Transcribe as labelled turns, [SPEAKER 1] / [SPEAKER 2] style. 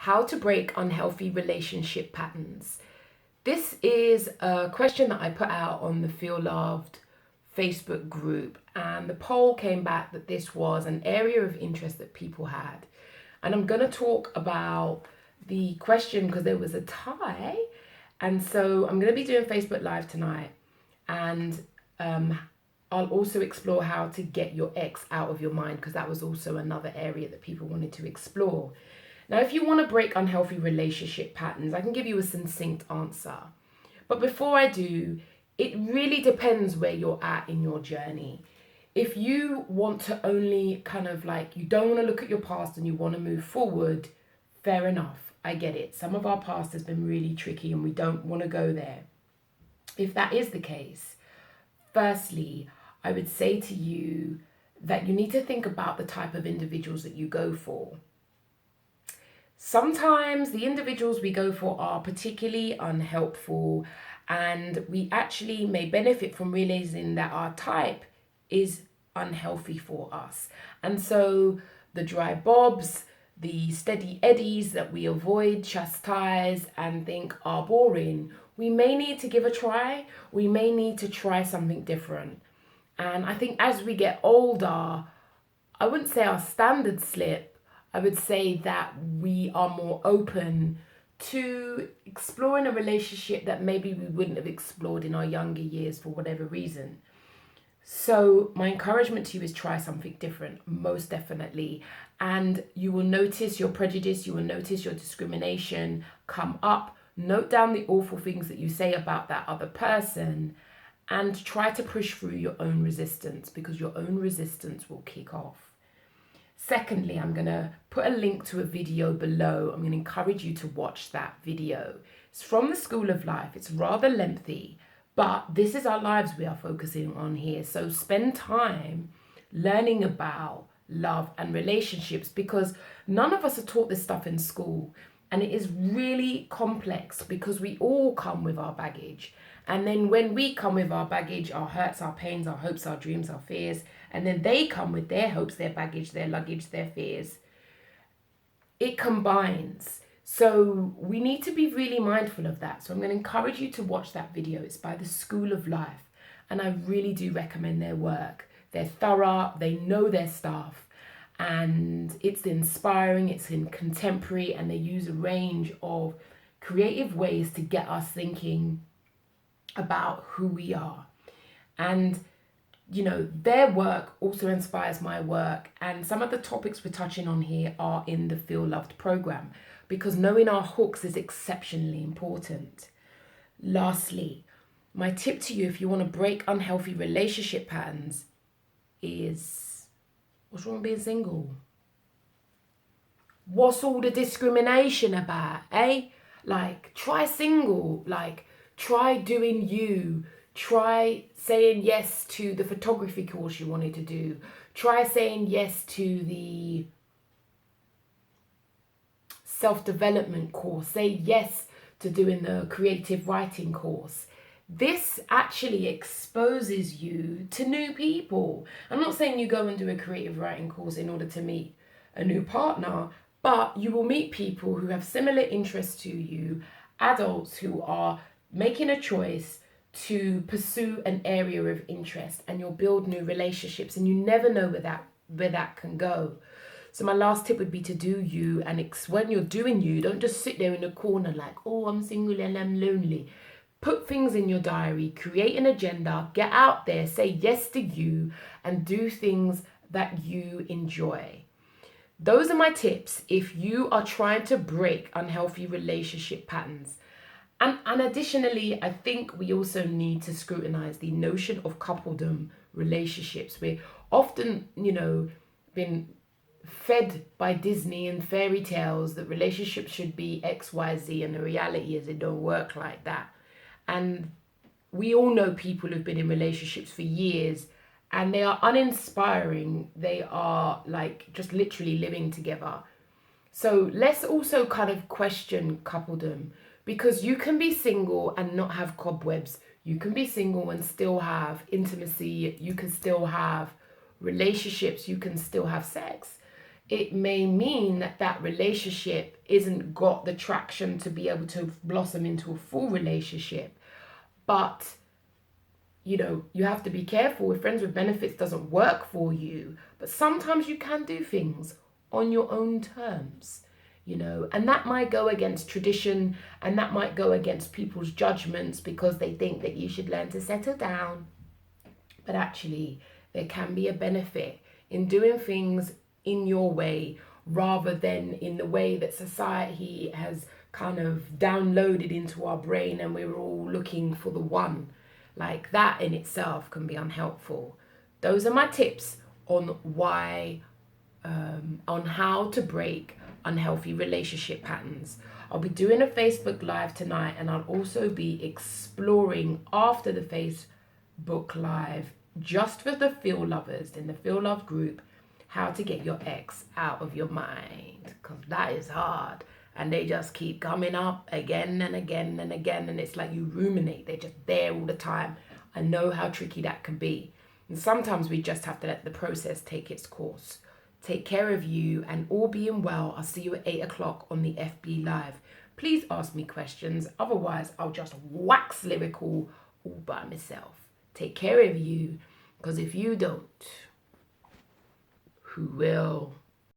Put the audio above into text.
[SPEAKER 1] How to break unhealthy relationship patterns. This is a question that I put out on the Feel Loved Facebook group, and the poll came back that this was an area of interest that people had. And I'm going to talk about the question because there was a tie. And so I'm going to be doing Facebook Live tonight. And I'll also explore how to get your ex out of your mind, because that was also another area that people wanted to explore. Now, if you want to break unhealthy relationship patterns, I can give you a succinct answer. But before I do, it really depends where you're at in your journey. If you want to only you don't want to look at your past and you want to move forward, fair enough. I get it. Some of our past has been really tricky and we don't want to go there. If that is the case, firstly, I would say to you that you need to think about the type of individuals that you go for. Sometimes the individuals we go for are particularly unhelpful, and we actually may benefit from realizing that our type is unhealthy for us. And so the dry bobs, the steady eddies that we avoid, chastise, and think are boring, we may need to give a try. We may need to try something different. And I think as we get older, I wouldn't say our standards slip. I would say that we are more open to exploring a relationship that maybe we wouldn't have explored in our younger years for whatever reason. So my encouragement to you is try something different, most definitely. And you will notice your prejudice, you will notice your discrimination come up. Note down the awful things that you say about that other person and try to push through your own resistance, because your own resistance will kick off. Secondly, I'm going to put a link to a video below. I'm going to encourage you to watch that video. It's from the School of Life. It's rather lengthy, but this is our lives we are focusing on here. So spend time learning about love and relationships, because none of us are taught this stuff in school. And it is really complex because we all come with our baggage. And then when we come with our baggage, our hurts, our pains, our hopes, our dreams, our fears, and then they come with their hopes, their baggage, their luggage, their fears, it combines. So we need to be really mindful of that. So I'm going to encourage you to watch that video. It's by the School of Life. And I really do recommend their work. They're thorough, they know their stuff. And it's inspiring, it's in contemporary, and they use a range of creative ways to get us thinking about who we are. And their work also inspires my work, and some of the topics we're touching on here are in the Feel Loved program, because knowing our hooks is exceptionally important. Lastly, my tip to you if you want to break unhealthy relationship patterns is, what's wrong with being single? What's all the discrimination about, eh? Try single, try doing you. Try saying yes to the photography course you wanted to do. Try saying yes to the self-development course. Say yes to doing the creative writing course. This actually exposes you to new people. I'm not saying you go and do a creative writing course in order to meet a new partner, but you will meet people who have similar interests to you, adults who are making a choice to pursue an area of interest, and you'll build new relationships, and you never know where that can go. So my last tip would be to do you, and when you're doing you, don't just sit there in a corner like, oh, I'm single and I'm lonely. Put things in your diary, create an agenda, get out there, say yes to you, and do things that you enjoy. Those are my tips if you are trying to break unhealthy relationship patterns. And additionally, I think we also need to scrutinize the notion of coupledom relationships. We're often, been fed by Disney and fairy tales that relationships should be X, Y, Z, and the reality is it don't work like that. And we all know people who've been in relationships for years and they are uninspiring. They are just literally living together. So let's also kind of question coupledom. Because you can be single and not have cobwebs. You can be single and still have intimacy. You can still have relationships. You can still have sex. It may mean that relationship isn't got the traction to be able to blossom into a full relationship. But you have to be careful if friends with benefits doesn't work for you. But sometimes you can do things on your own terms, and that might go against tradition, and that might go against people's judgments because they think that you should learn to settle down. But actually, there can be a benefit in doing things in your way rather than in the way that society has kind of downloaded into our brain, and we're all looking for the one. Like, that in itself can be unhelpful. Those are my tips on on how to break unhealthy relationship patterns. I'll be doing a Facebook Live tonight, and I'll also be exploring after the Facebook Live, just for the Feel Lovers in the Feel Love group, how to get your ex out of your mind, because that is hard. And they just keep coming up again and again and again, and it's like you ruminate. They're just there all the time. I know how tricky that can be. And sometimes we just have to let the process take its course. Take care of you, and all being well, I'll see you at 8 o'clock on the FB Live. Please ask me questions. Otherwise, I'll just wax lyrical all by myself. Take care of you, because if you don't, who will?